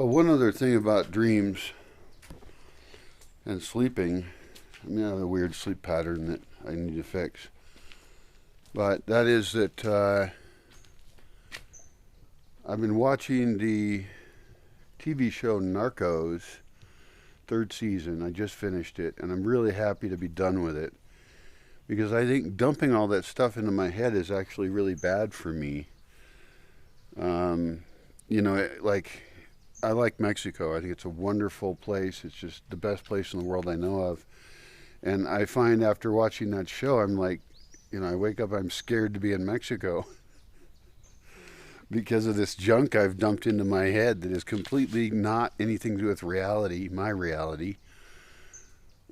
Oh, one other thing about dreams and sleeping. I mean, I have a weird sleep pattern that I need to fix. But that is that I've been watching the TV show Narcos, third season. I just finished it, and I'm really happy to be done with it because I think dumping all that stuff into my head is actually really bad for me. Um, like I like Mexico. I think it's a wonderful place. It's just the best place in the world I know of. And I find after watching that show, I'm like, I wake up, I'm scared to be in Mexico because of this junk I've dumped into my head that is completely not anything to do with reality, my reality.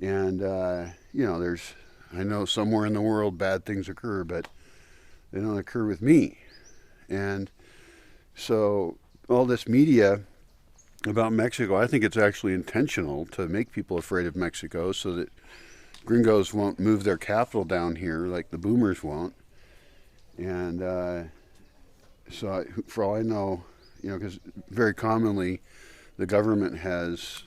And, I know somewhere in the world bad things occur, but they don't occur with me. And so all this media about Mexico, I think it's actually intentional to make people afraid of Mexico so that Gringos won't move their capital down here like the boomers won't. And for all I know, because very commonly the government has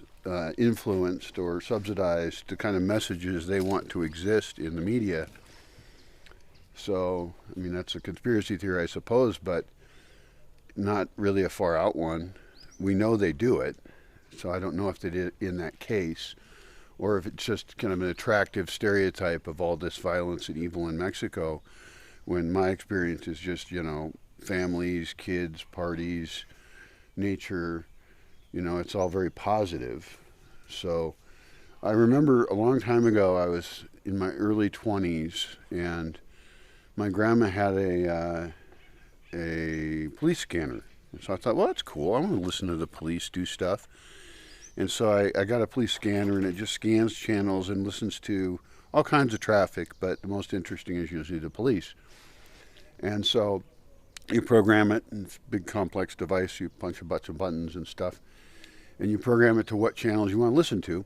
influenced or subsidized the kind of messages they want to exist in the media. So, I mean, that's a conspiracy theory, I suppose, but not really a far out one. We know they do it, so I don't know if they did it in that case, or if it's just kind of an attractive stereotype of all this violence and evil in Mexico, when my experience is just, families, kids, parties, nature, it's all very positive. So I remember a long time ago, I was in my early 20s, and my grandma had a police scanner. And so I thought, well, that's cool. I want to listen to the police do stuff. And so I got a police scanner, and it just scans channels and listens to all kinds of traffic, but the most interesting is usually the police. And so you program it, and it's a big complex device. You punch a bunch of buttons and stuff, and you program it to what channels you want to listen to.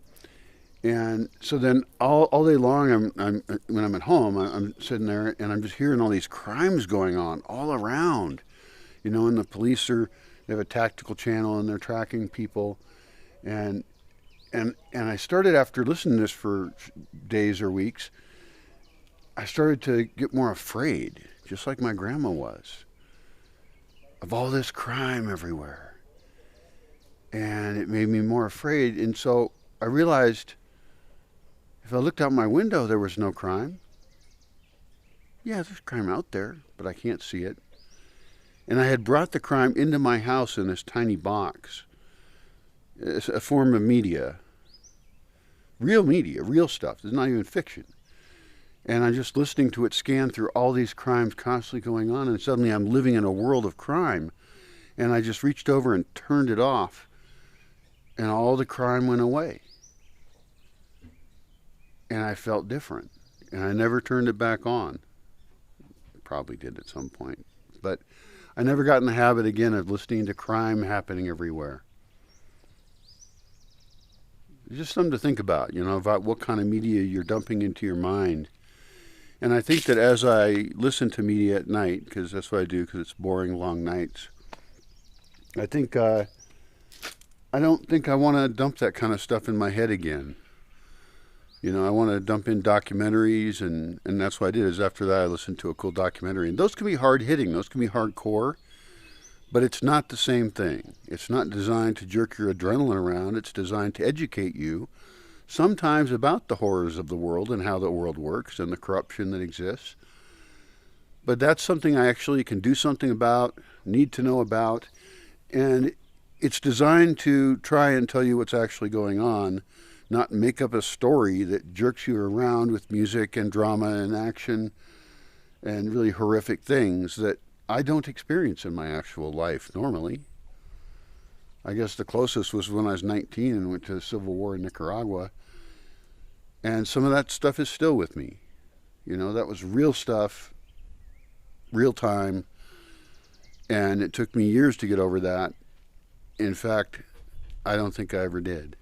And so then all day long, when I'm at home, I'm sitting there, and I'm just hearing all these crimes going on all around. And the police they have a tactical channel, and they're tracking people. And I started, after listening to this for days or weeks, I started to get more afraid, just like my grandma was, of all this crime everywhere. And it made me more afraid. And so I realized if I looked out my window, there was no crime. Yeah, there's crime out there, but I can't see it. And I had brought the crime into my house in this tiny box. It's a form of media, real stuff. It's not even fiction. And I'm just listening to it scan through all these crimes constantly going on, and suddenly I'm living in a world of crime. And I just reached over and turned it off, and all the crime went away. And I felt different. And I never turned it back on. Probably did at some point. But I never got in the habit again of listening to crime happening everywhere. It's just something to think about, about what kind of media you're dumping into your mind. And I think that as I listen to media at night, because that's what I do, because it's boring, long nights, I think I don't think I want to dump that kind of stuff in my head again. I want to dump in documentaries, and that's what I did. Is after that I listened to a cool documentary. And those can be hard-hitting. Those can be hardcore. But it's not the same thing. It's not designed to jerk your adrenaline around. It's designed to educate you, sometimes about the horrors of the world and how the world works and the corruption that exists. But that's something I actually can do something about, need to know about. And it's designed to try and tell you what's actually going on, not make up a story that jerks you around with music and drama and action and really horrific things that I don't experience in my actual life normally. I guess the closest was when I was 19 and went to the Civil War in Nicaragua. And some of that stuff is still with me. That was real stuff, real time. And it took me years to get over that. In fact, I don't think I ever did.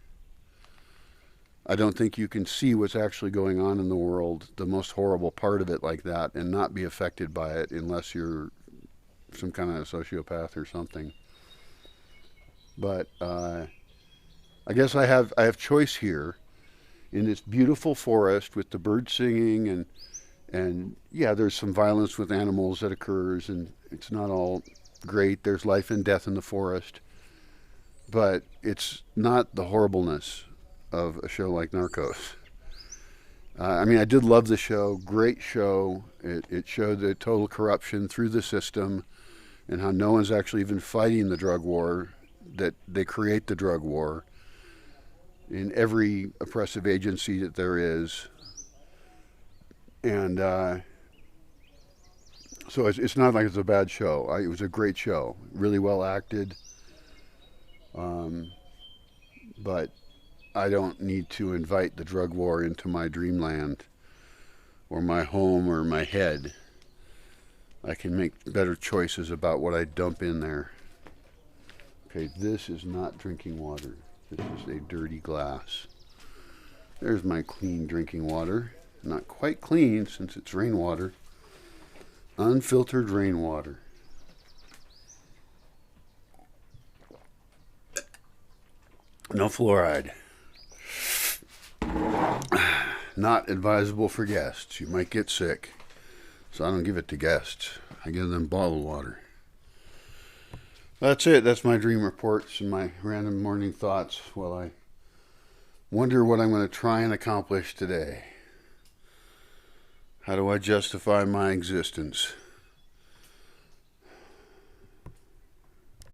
I don't think you can see what's actually going on in the world, the most horrible part of it like that, and not be affected by it unless you're some kind of sociopath or something. But I guess I have choice here in this beautiful forest with the birds singing, and yeah, there's some violence with animals that occurs, and it's not all great. There's life and death in the forest, but it's not the horribleness of a show like Narcos. I mean, I did love the show. Great show. It showed the total corruption through the system and how no one's actually even fighting the drug war, that they create the drug war in every oppressive agency that there is. And so it's not like it's a bad show. It was a great show. Really well acted. But I don't need to invite the drug war into my dreamland or my home or my head. I can make better choices about what I dump in there. Okay, this is not drinking water. This is a dirty glass. There's my clean drinking water. Not quite clean since it's rainwater. Unfiltered rainwater. No fluoride. Not advisable for guests. You might get sick. So I don't give it to guests. I give them bottled water. That's it. That's my dream reports and my random morning thoughts while I wonder what I'm going to try and accomplish today. How do I justify my existence?